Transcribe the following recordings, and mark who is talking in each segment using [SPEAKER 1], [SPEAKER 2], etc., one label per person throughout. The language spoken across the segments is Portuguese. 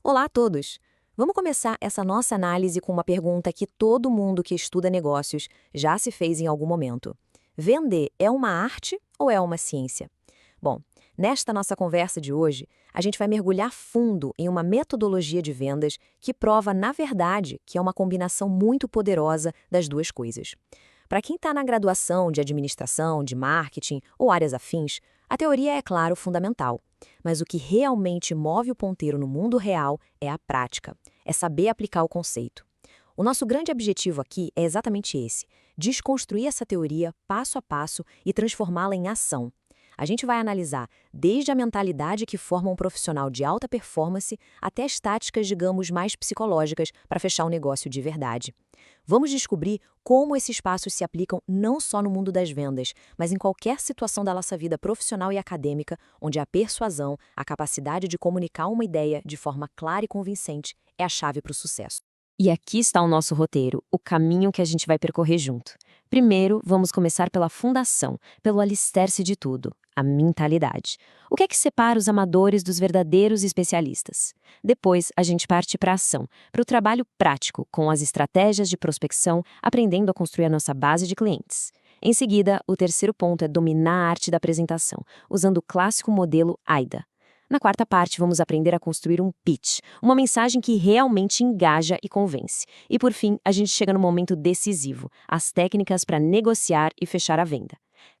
[SPEAKER 1] Olá a todos! Vamos começar essa nossa análise com uma pergunta que todo mundo que estuda negócios já se fez em algum momento. Vender é uma arte ou é uma ciência? Bom, nesta nossa conversa de hoje, a gente vai mergulhar fundo em uma metodologia de vendas que prova, na verdade, que é uma combinação muito poderosa das duas coisas. Para quem está na graduação de administração, de marketing ou áreas afins, a teoria é, claro, fundamental. Mas o que realmente move o ponteiro no mundo real é a prática, é saber aplicar o conceito. O nosso grande objetivo aqui é exatamente esse: desconstruir essa teoria passo a passo e transformá-la em ação. A gente vai analisar desde a mentalidade que forma um profissional de alta performance até as táticas, digamos, mais psicológicas para fechar um negócio de verdade. Vamos descobrir como esses passos se aplicam não só no mundo das vendas, mas em qualquer situação da nossa vida profissional e acadêmica, onde a persuasão, a capacidade de comunicar uma ideia de forma clara e convincente é a chave para o sucesso.
[SPEAKER 2] E aqui está o nosso roteiro, o caminho que a gente vai percorrer junto. Primeiro, vamos começar pela fundação, pelo alicerce de tudo, a mentalidade. O que é que separa os amadores dos verdadeiros especialistas? Depois, a gente parte para a ação, para o trabalho prático, com as estratégias de prospecção, aprendendo a construir a nossa base de clientes. Em seguida, o terceiro ponto é dominar a arte da apresentação, usando o clássico modelo AIDA. Na quarta parte, vamos aprender a construir um pitch, uma mensagem que realmente engaja e convence. E por fim, a gente chega no momento decisivo, as técnicas para negociar e fechar a venda.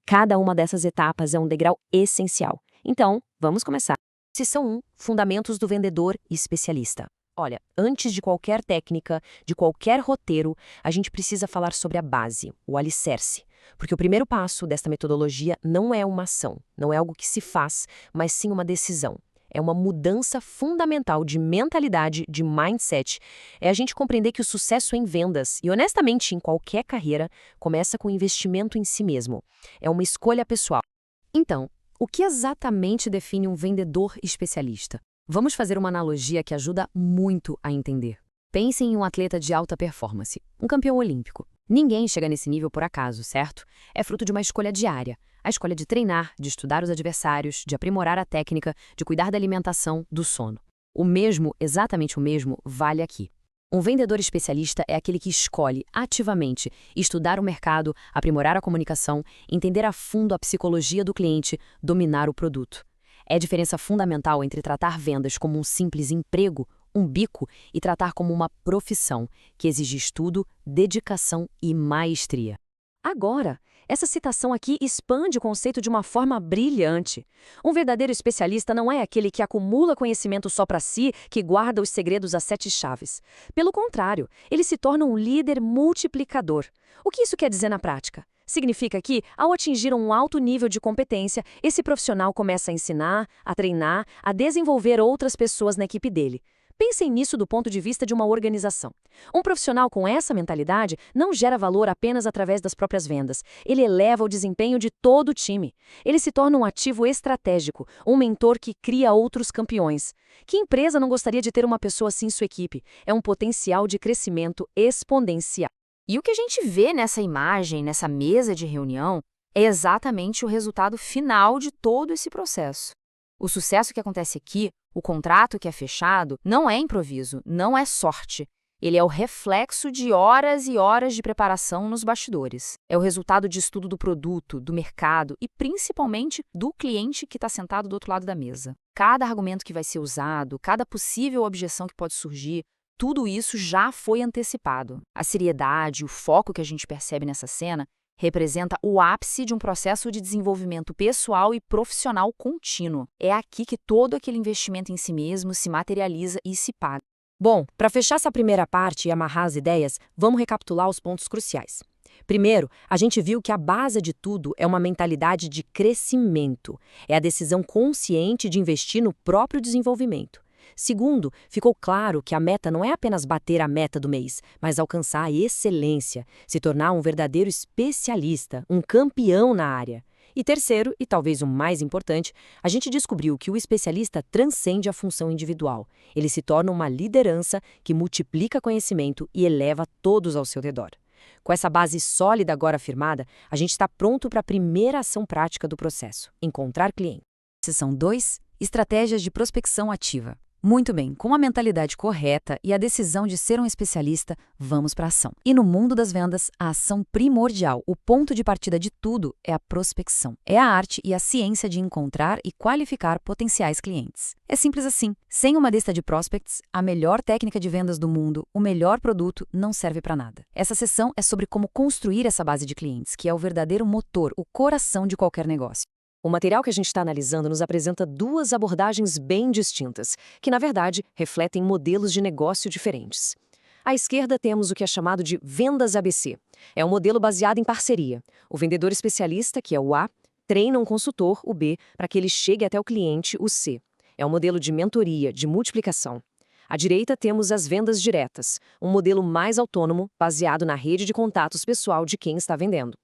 [SPEAKER 2] Cada uma dessas etapas é um degrau essencial. Então, vamos começar.
[SPEAKER 1] Seção 1. Fundamentos do vendedor especialista. Olha, antes de qualquer técnica, de qualquer roteiro, a gente precisa falar sobre a base, o alicerce. Porque o primeiro passo desta metodologia não é uma ação, não é algo que se faz, mas sim uma decisão. É uma mudança fundamental de mentalidade, de mindset. É a gente compreender que o sucesso em vendas, e honestamente em qualquer carreira, começa com investimento em si mesmo. É uma escolha pessoal. Então, o que exatamente define um vendedor especialista? Vamos fazer uma analogia que ajuda muito a entender. Pensem em um atleta de alta performance, um campeão olímpico. Ninguém chega nesse nível por acaso, certo? É fruto de uma escolha diária. A escolha de treinar, de estudar os adversários, de aprimorar a técnica, de cuidar da alimentação, do sono. O mesmo, exatamente o mesmo, vale aqui. Um vendedor especialista é aquele que escolhe ativamente estudar o mercado, aprimorar a comunicação, entender a fundo a psicologia do cliente, dominar o produto. É a diferença fundamental entre tratar vendas como um simples emprego, um bico, e tratar como uma profissão, que exige estudo, dedicação e maestria. Agora, essa citação aqui expande o conceito de uma forma brilhante. Um verdadeiro especialista não é aquele que acumula conhecimento só para si, que guarda os segredos às 7 chaves. Pelo contrário, ele se torna um líder multiplicador. O que isso quer dizer na prática? Significa que, ao atingir um alto nível de competência, esse profissional começa a ensinar, a treinar, a desenvolver outras pessoas na equipe dele. Pensem nisso do ponto de vista de uma organização. Um profissional com essa mentalidade não gera valor apenas através das próprias vendas. Ele eleva o desempenho de todo o time. Ele se torna um ativo estratégico, um mentor que cria outros campeões. Que empresa não gostaria de ter uma pessoa assim em sua equipe? É um potencial de crescimento exponencial.
[SPEAKER 3] E o que a gente vê nessa imagem, nessa mesa de reunião, é exatamente o resultado final de todo esse processo. O sucesso que acontece aqui, o contrato que é fechado, não é improviso, não é sorte. Ele é o reflexo de horas e horas de preparação nos bastidores. É o resultado de estudo do produto, do mercado e, principalmente, do cliente que está sentado do outro lado da mesa. Cada argumento que vai ser usado, cada possível objeção que pode surgir, tudo isso já foi antecipado. A seriedade, o foco que a gente percebe nessa cena representa o ápice de um processo de desenvolvimento pessoal e profissional contínuo. É aqui que todo aquele investimento em si mesmo se materializa e se paga.
[SPEAKER 1] Bom, para fechar essa primeira parte e amarrar as ideias, vamos recapitular os pontos cruciais. Primeiro, a gente viu que a base de tudo é uma mentalidade de crescimento. É a decisão consciente de investir no próprio desenvolvimento. Segundo, ficou claro que a meta não é apenas bater a meta do mês, mas alcançar a excelência, se tornar um verdadeiro especialista, um campeão na área. E terceiro, e talvez o mais importante, a gente descobriu que o especialista transcende a função individual. Ele se torna uma liderança que multiplica conhecimento e eleva todos ao seu redor. Com essa base sólida agora firmada, a gente está pronto para a primeira ação prática do processo: encontrar cliente.
[SPEAKER 3] Seção 2. Estratégias de prospecção ativa. Muito bem, com a mentalidade correta e a decisão de ser um especialista, vamos para a ação. E no mundo das vendas, a ação primordial, o ponto de partida de tudo, é a prospecção. É a arte e a ciência de encontrar e qualificar potenciais clientes. É simples assim. Sem uma lista de prospects, a melhor técnica de vendas do mundo, o melhor produto, não serve para nada. Essa sessão é sobre como construir essa base de clientes, que é o verdadeiro motor, o coração de qualquer negócio.
[SPEAKER 1] O material que a gente está analisando nos apresenta duas abordagens bem distintas, que, na verdade, refletem modelos de negócio diferentes. À esquerda temos o que é chamado de vendas ABC. É um modelo baseado em parceria. O vendedor especialista, que é o A, treina um consultor, o B, para que ele chegue até o cliente, o C. É um modelo de mentoria, de multiplicação. À direita temos as vendas diretas, um modelo mais autônomo, baseado na rede de contatos pessoal de quem está vendendo.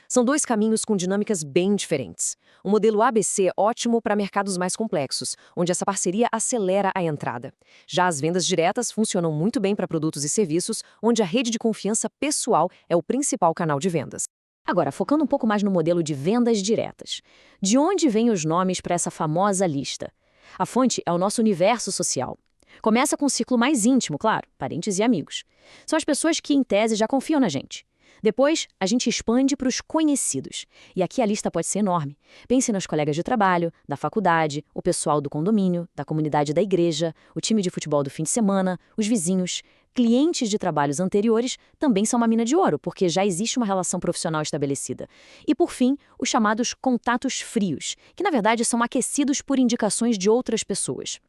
[SPEAKER 1] São dois caminhos com dinâmicas bem diferentes. O modelo ABC é ótimo para mercados mais complexos, onde essa parceria acelera a entrada. Já as vendas diretas funcionam muito bem para produtos e serviços, onde a rede de confiança pessoal é o principal canal de vendas. Agora, focando um pouco mais no modelo de vendas diretas. De onde vêm os nomes para essa famosa lista? A fonte é o nosso universo social. Começa com um ciclo mais íntimo, claro, parentes e amigos. São as pessoas que, em tese, já confiam na gente. Depois, a gente expande para os conhecidos. E aqui a lista pode ser enorme. Pense nos colegas de trabalho, da faculdade, o pessoal do condomínio, da comunidade da igreja, o time de futebol do fim de semana, os vizinhos. Clientes de trabalhos anteriores também são uma mina de ouro, porque já existe uma relação profissional estabelecida. E, por fim, os chamados contatos frios, que na verdade são aquecidos por indicações de outras pessoas.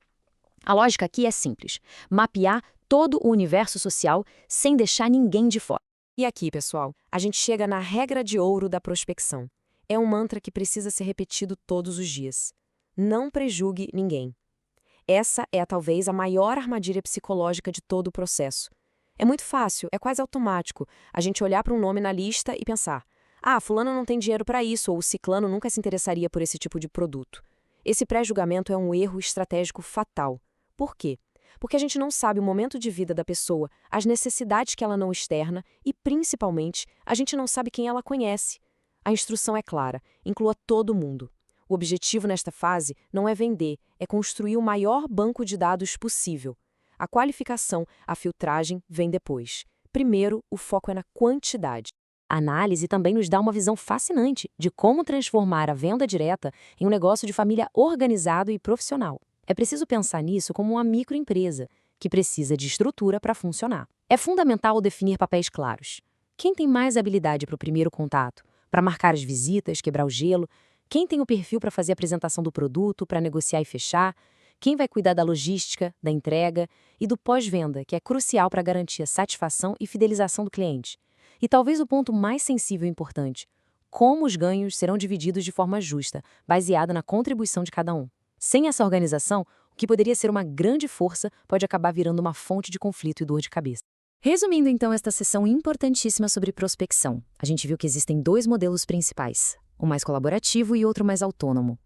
[SPEAKER 1] A lógica aqui é simples: mapear todo o universo social sem deixar ninguém de fora. E aqui, pessoal, a gente chega na regra de ouro da prospecção. É um mantra que precisa ser repetido todos os dias. Não prejulgue ninguém. Essa é talvez a maior armadilha psicológica de todo o processo. É muito fácil, é quase automático, a gente olhar para um nome na lista e pensar: ah, fulano não tem dinheiro para isso, ou ciclano nunca se interessaria por esse tipo de produto. Esse pré-julgamento é um erro estratégico fatal. Por quê? Porque a gente não sabe o momento de vida da pessoa, as necessidades que ela não externa e, principalmente, a gente não sabe quem ela conhece. A instrução é clara: inclua todo mundo. O objetivo nesta fase não é vender, é construir o maior banco de dados possível. A qualificação, a filtragem, vem depois. Primeiro, o foco é na quantidade. A análise também nos dá uma visão fascinante de como transformar a venda direta em um negócio de família organizado e profissional. É preciso pensar nisso como uma microempresa, que precisa de estrutura para funcionar. É fundamental definir papéis claros. Quem tem mais habilidade para o primeiro contato, para marcar as visitas, quebrar o gelo? Quem tem o perfil para fazer a apresentação do produto, para negociar e fechar? Quem vai cuidar da logística, da entrega e do pós-venda, que é crucial para garantir a satisfação e fidelização do cliente? E talvez o ponto mais sensível e importante: como os ganhos serão divididos de forma justa, baseada na contribuição de cada um. Sem essa organização, o que poderia ser uma grande força pode acabar virando uma fonte de conflito e dor de cabeça. Resumindo então esta sessão importantíssima sobre prospecção, a gente viu que existem dois modelos principais, um mais colaborativo e outro mais autônomo.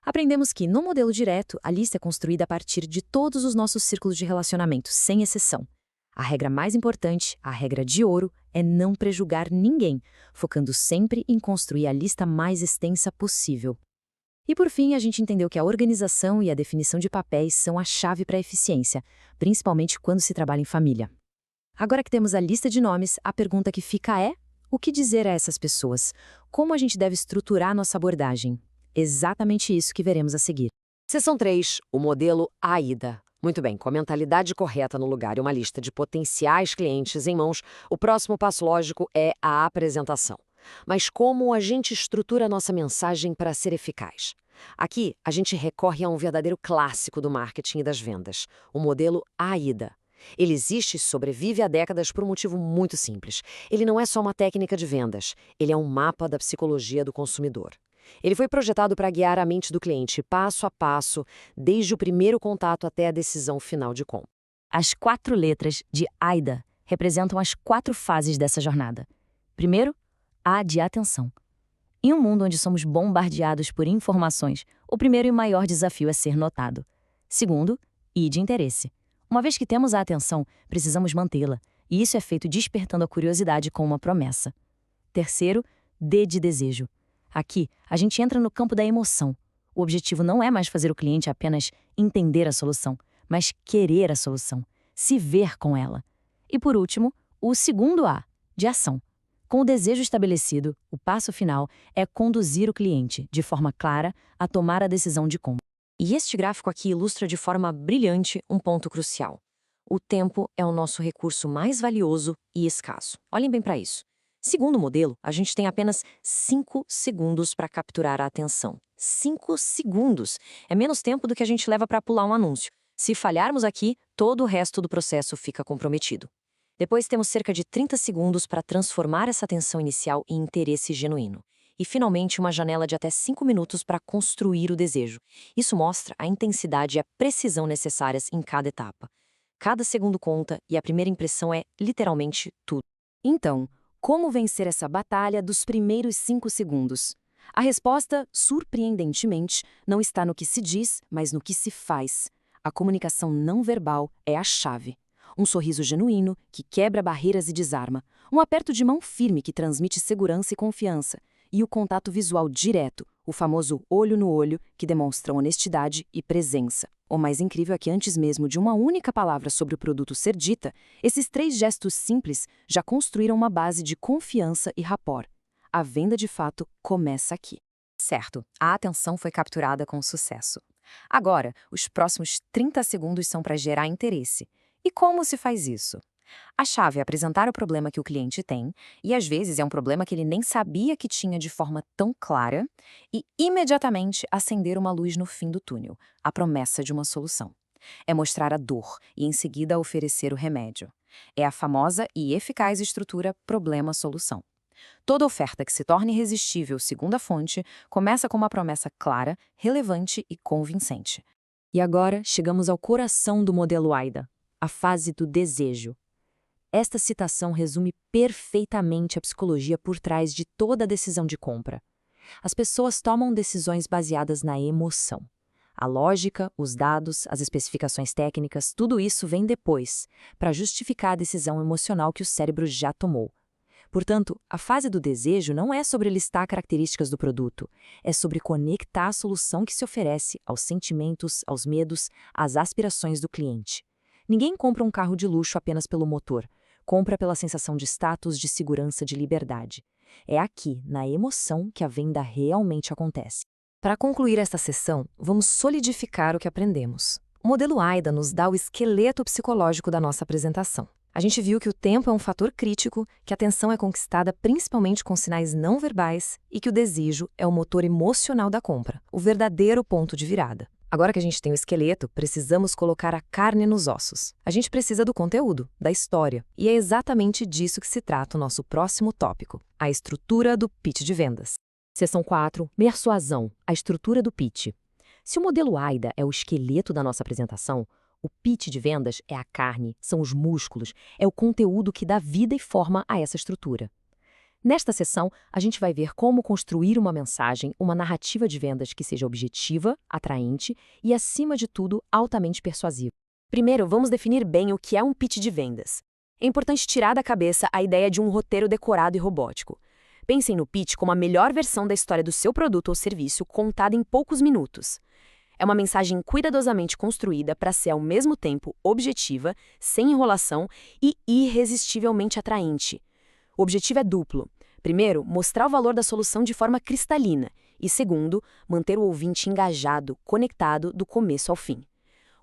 [SPEAKER 1] Aprendemos que, no modelo direto, a lista é construída a partir de todos os nossos círculos de relacionamento, sem exceção. A regra mais importante, a regra de ouro, é não prejulgar ninguém, focando sempre em construir a lista mais extensa possível. E por fim, a gente entendeu que a organização e a definição de papéis são a chave para a eficiência, principalmente quando se trabalha em família. Agora que temos a lista de nomes, a pergunta que fica é: o que dizer a essas pessoas? Como a gente deve estruturar nossa abordagem? Exatamente isso que veremos a seguir.
[SPEAKER 4] Seção 3, o modelo AIDA. Muito bem, com a mentalidade correta no lugar e uma lista de potenciais clientes em mãos, o próximo passo lógico é a apresentação. Mas como a gente estrutura a nossa mensagem para ser eficaz? Aqui, a gente recorre a um verdadeiro clássico do marketing e das vendas, o modelo AIDA. Ele existe e sobrevive há décadas por um motivo muito simples. Ele não é só uma técnica de vendas, ele é um mapa da psicologia do consumidor. Ele foi projetado para guiar a mente do cliente passo a passo, desde o primeiro contato até a decisão final de compra.
[SPEAKER 2] As 4 letras de AIDA representam as 4 fases dessa jornada. Primeiro, A de atenção. Em um mundo onde somos bombardeados por informações, o primeiro e maior desafio é ser notado. Segundo, I de interesse. Uma vez que temos a atenção, precisamos mantê-la, e isso é feito despertando a curiosidade com uma promessa. Terceiro, D de desejo. Aqui, a gente entra no campo da emoção. O objetivo não é mais fazer o cliente apenas entender a solução, mas querer a solução, se ver com ela. E por último, o segundo A, de ação. Com o desejo estabelecido, o passo final é conduzir o cliente, de forma clara, a tomar a decisão de compra.
[SPEAKER 1] E este gráfico aqui ilustra de forma brilhante um ponto crucial. O tempo é o nosso recurso mais valioso e escasso. Olhem bem para isso. Segundo o modelo, a gente tem apenas 5 segundos para capturar a atenção. 5 segundos! É menos tempo do que a gente leva para pular um anúncio. Se falharmos aqui, todo o resto do processo fica comprometido. Depois temos cerca de 30 segundos para transformar essa atenção inicial em interesse genuíno. E, finalmente, uma janela de até 5 minutos para construir o desejo. Isso mostra a intensidade e a precisão necessárias em cada etapa. Cada segundo conta e a primeira impressão é, literalmente, tudo.
[SPEAKER 3] Então, como vencer essa batalha dos primeiros 5 segundos? A resposta, surpreendentemente, não está no que se diz, mas no que se faz. A comunicação não verbal é a chave. Um sorriso genuíno, que quebra barreiras e desarma. Um aperto de mão firme que transmite segurança e confiança. E o contato visual direto, o famoso olho no olho, que demonstra honestidade e presença. O mais incrível é que antes mesmo de uma única palavra sobre o produto ser dita, esses 3 gestos simples já construíram uma base de confiança e rapport. A venda de fato começa aqui.
[SPEAKER 1] Certo, a atenção foi capturada com sucesso. Agora, os próximos 30 segundos são para gerar interesse. E como se faz isso? A chave é apresentar o problema que o cliente tem, e às vezes é um problema que ele nem sabia que tinha de forma tão clara, e imediatamente acender uma luz no fim do túnel, a promessa de uma solução. É mostrar a dor e em seguida oferecer o remédio. É a famosa e eficaz estrutura problema-solução. Toda oferta que se torne irresistível, segundo a fonte, começa com uma promessa clara, relevante e convincente. E agora chegamos ao coração do modelo AIDA, a fase do desejo. Esta citação resume perfeitamente a psicologia por trás de toda a decisão de compra. As pessoas tomam decisões baseadas na emoção. A lógica, os dados, as especificações técnicas, tudo isso vem depois, para justificar a decisão emocional que o cérebro já tomou. Portanto, a fase do desejo não é sobre listar características do produto, é sobre conectar a solução que se oferece aos sentimentos, aos medos, às aspirações do cliente. Ninguém compra um carro de luxo apenas pelo motor, compra pela sensação de status, de segurança, de liberdade. É aqui, na emoção, que a venda realmente acontece. Para concluir esta sessão, vamos solidificar o que aprendemos. O modelo AIDA nos dá o esqueleto psicológico da nossa apresentação. A gente viu que o tempo é um fator crítico, que a atenção é conquistada principalmente com sinais não verbais e que o desejo é o motor emocional da compra, o verdadeiro ponto de virada. Agora que a gente tem o esqueleto, precisamos colocar a carne nos ossos. A gente precisa do conteúdo, da história. E é exatamente disso que se trata o nosso próximo tópico, a estrutura do pitch de vendas. Seção 4, persuasão, a estrutura do pitch. Se o modelo AIDA é o esqueleto da nossa apresentação, o pitch de vendas é a carne, são os músculos, é o conteúdo que dá vida e forma a essa estrutura. Nesta sessão, a gente vai ver como construir uma mensagem, uma narrativa de vendas que seja objetiva, atraente e, acima de tudo, altamente persuasiva. Primeiro, vamos definir bem o que é um pitch de vendas. É importante tirar da cabeça a ideia de um roteiro decorado e robótico. Pensem no pitch como a melhor versão da história do seu produto ou serviço contada em poucos minutos. É uma mensagem cuidadosamente construída para ser, ao mesmo tempo, objetiva, sem enrolação e irresistivelmente atraente. O objetivo é duplo. Primeiro, mostrar o valor da solução de forma cristalina. E segundo, manter o ouvinte engajado, conectado do começo ao fim.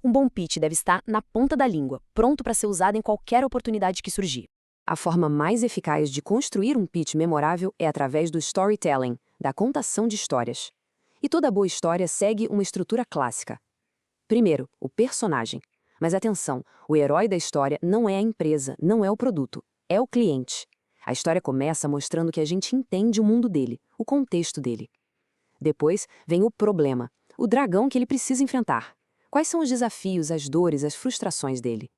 [SPEAKER 1] Um bom pitch deve estar na ponta da língua, pronto para ser usado em qualquer oportunidade que surgir. A forma mais eficaz de construir um pitch memorável é através do storytelling, da contação de histórias. E toda boa história segue uma estrutura clássica. Primeiro, o personagem. Mas atenção, o herói da história não é a empresa, não é o produto, é o cliente. A história começa mostrando que a gente entende o mundo dele, o contexto dele. Depois vem o problema, o dragão que ele precisa enfrentar. Quais são os desafios, as dores, as frustrações dele?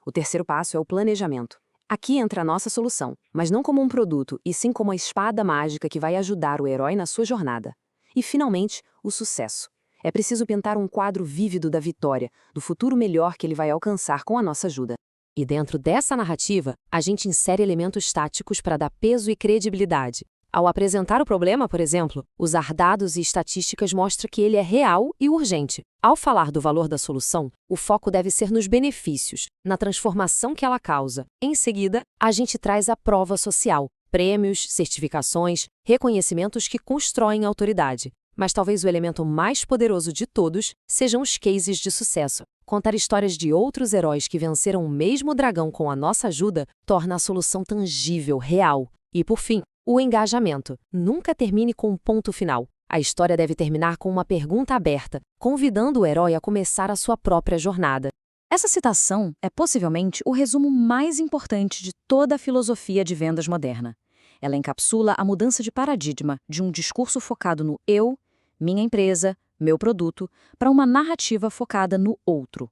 [SPEAKER 1] O terceiro passo é o planejamento. Aqui entra a nossa solução, mas não como um produto, e sim como a espada mágica que vai ajudar o herói na sua jornada. E, finalmente, o sucesso. É preciso pintar um quadro vívido da vitória, do futuro melhor que ele vai alcançar com a nossa ajuda. E dentro dessa narrativa, a gente insere elementos táticos para dar peso e credibilidade. Ao apresentar o problema, por exemplo, usar dados e estatísticas mostra que ele é real e urgente. Ao falar do valor da solução, o foco deve ser nos benefícios, na transformação que ela causa. Em seguida, a gente traz a prova social, prêmios, certificações, reconhecimentos que constroem autoridade. Mas talvez o elemento mais poderoso de todos sejam os cases de sucesso. Contar histórias de outros heróis que venceram o mesmo dragão com a nossa ajuda torna a solução tangível, real. E, por fim, o engajamento. Nunca termine com um ponto final. A história deve terminar com uma pergunta aberta, convidando o herói a começar a sua própria jornada.
[SPEAKER 2] Essa citação é possivelmente o resumo mais importante de toda a filosofia de vendas moderna. Ela encapsula a mudança de paradigma de um discurso focado no eu, minha empresa, meu produto, para uma narrativa focada no outro.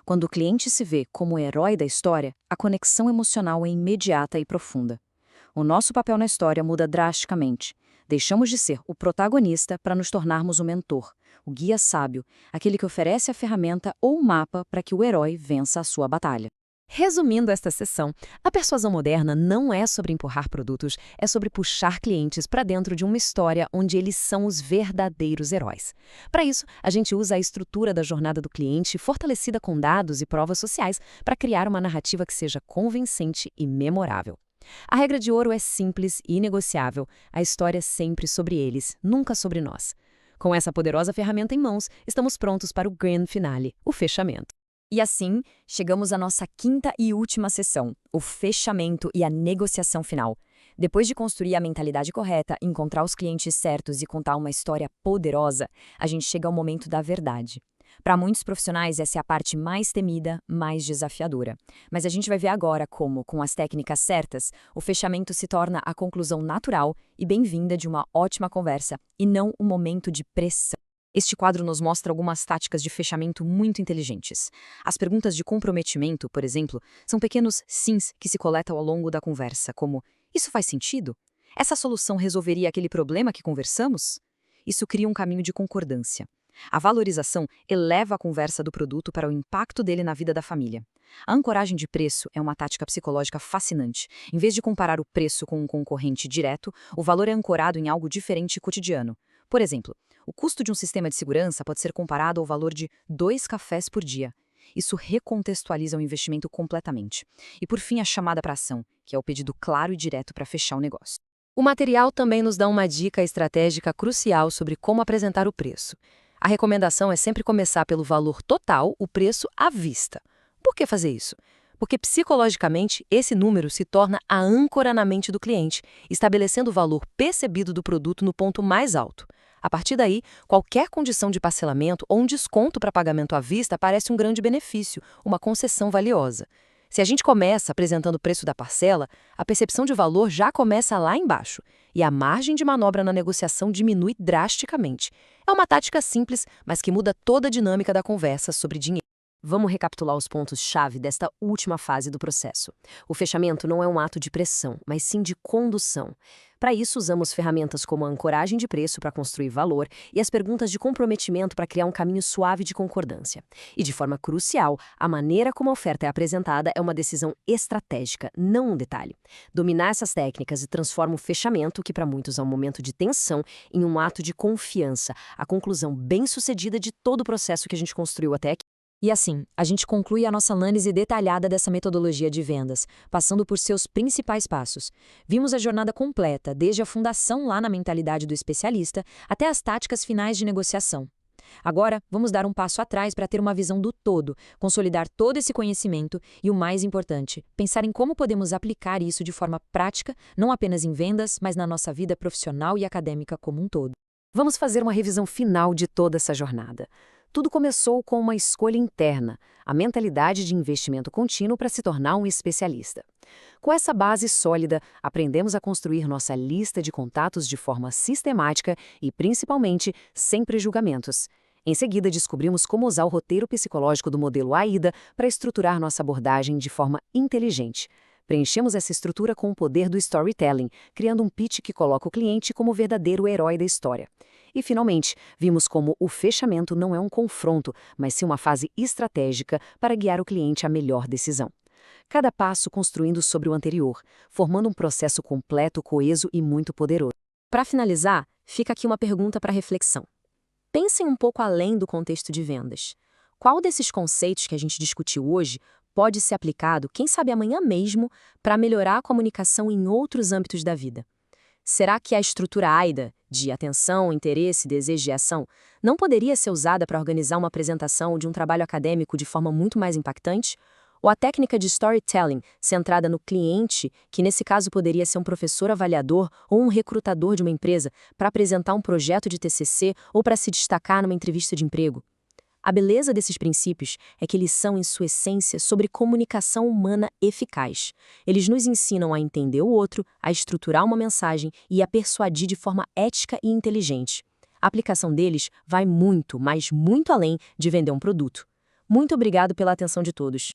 [SPEAKER 2] Quando o cliente se vê como o herói da história, a conexão emocional é imediata e profunda. O nosso papel na história muda drasticamente. Deixamos de ser o protagonista para nos tornarmos o mentor, o guia sábio, aquele que oferece a ferramenta ou o mapa para que o herói vença a sua batalha.
[SPEAKER 1] Resumindo esta sessão, a persuasão moderna não é sobre empurrar produtos, é sobre puxar clientes para dentro de uma história onde eles são os verdadeiros heróis. Para isso, a gente usa a estrutura da jornada do cliente, fortalecida com dados e provas sociais, para criar uma narrativa que seja convincente e memorável. A regra de ouro é simples e inegociável, a história é sempre sobre eles, nunca sobre nós. Com essa poderosa ferramenta em mãos, estamos prontos para o grand finale, o fechamento.
[SPEAKER 3] E assim, chegamos à nossa quinta e última sessão, o fechamento e a negociação final. Depois de construir a mentalidade correta, encontrar os clientes certos e contar uma história poderosa, a gente chega ao momento da verdade. Para muitos profissionais, essa é a parte mais temida, mais desafiadora. Mas a gente vai ver agora como, com as técnicas certas, o fechamento se torna a conclusão natural e bem-vinda de uma ótima conversa, e não um momento de pressão. Este quadro nos mostra algumas táticas de fechamento muito inteligentes. As perguntas de comprometimento, por exemplo, são pequenos sims que se coletam ao longo da conversa, como: isso faz sentido? Essa solução resolveria aquele problema que conversamos? Isso cria um caminho de concordância. A valorização eleva a conversa do produto para o impacto dele na vida da família. A ancoragem de preço é uma tática psicológica fascinante. Em vez de comparar o preço com um concorrente direto, o valor é ancorado em algo diferente e cotidiano. Por exemplo, o custo de um sistema de segurança pode ser comparado ao valor de 2 cafés por dia. Isso recontextualiza o investimento completamente. E por fim, a chamada para ação, que é o pedido claro e direto para fechar o negócio.
[SPEAKER 1] O material também nos dá uma dica estratégica crucial sobre como apresentar o preço. A recomendação é sempre começar pelo valor total, o preço à vista. Por que fazer isso? Porque psicologicamente esse número se torna a âncora na mente do cliente, estabelecendo o valor percebido do produto no ponto mais alto. A partir daí, qualquer condição de parcelamento ou um desconto para pagamento à vista parece um grande benefício, uma concessão valiosa. Se a gente começa apresentando o preço da parcela, a percepção de valor já começa lá embaixo e a margem de manobra na negociação diminui drasticamente. É uma tática simples, mas que muda toda a dinâmica da conversa sobre dinheiro. Vamos recapitular os pontos-chave desta última fase do processo. O fechamento não é um ato de pressão, mas sim de condução. Para isso, usamos ferramentas como a ancoragem de preço para construir valor e as perguntas de comprometimento para criar um caminho suave de concordância. E, de forma crucial, a maneira como a oferta é apresentada é uma decisão estratégica, não um detalhe. Dominar essas técnicas e transforma o fechamento, que para muitos é um momento de tensão, em um ato de confiança, a conclusão bem-sucedida de todo o processo que a gente construiu até aqui.
[SPEAKER 3] E assim, a gente conclui a nossa análise detalhada dessa metodologia de vendas, passando por seus principais passos. Vimos a jornada completa, desde a fundação lá na mentalidade do especialista, até as táticas finais de negociação. Agora, vamos dar um passo atrás para ter uma visão do todo, consolidar todo esse conhecimento e, o mais importante, pensar em como podemos aplicar isso de forma prática, não apenas em vendas, mas na nossa vida profissional e acadêmica como um todo.
[SPEAKER 1] Vamos fazer uma revisão final de toda essa jornada. Tudo começou com uma escolha interna, a mentalidade de investimento contínuo para se tornar um especialista. Com essa base sólida, aprendemos a construir nossa lista de contatos de forma sistemática e, principalmente, sem prejulgamentos. Em seguida, descobrimos como usar o roteiro psicológico do modelo AIDA para estruturar nossa abordagem de forma inteligente. Preenchemos essa estrutura com o poder do storytelling, criando um pitch que coloca o cliente como o verdadeiro herói da história. E, finalmente, vimos como o fechamento não é um confronto, mas sim uma fase estratégica para guiar o cliente à melhor decisão. Cada passo construindo sobre o anterior, formando um processo completo, coeso e muito poderoso.
[SPEAKER 2] Para finalizar, fica aqui uma pergunta para reflexão. Pensem um pouco além do contexto de vendas. Qual desses conceitos que a gente discutiu hoje pode ser aplicado, quem sabe amanhã mesmo, para melhorar a comunicação em outros âmbitos da vida? Será que a estrutura AIDA, de atenção, interesse, desejo e ação, não poderia ser usada para organizar uma apresentação de um trabalho acadêmico de forma muito mais impactante? Ou a técnica de storytelling, centrada no cliente, que nesse caso poderia ser um professor avaliador ou um recrutador de uma empresa, para apresentar um projeto de TCC ou para se destacar numa entrevista de emprego? A beleza desses princípios é que eles são, em sua essência, sobre comunicação humana eficaz. Eles nos ensinam a entender o outro, a estruturar uma mensagem e a persuadir de forma ética e inteligente. A aplicação deles vai muito, mas muito além de vender um produto. Muito obrigado pela atenção de todos.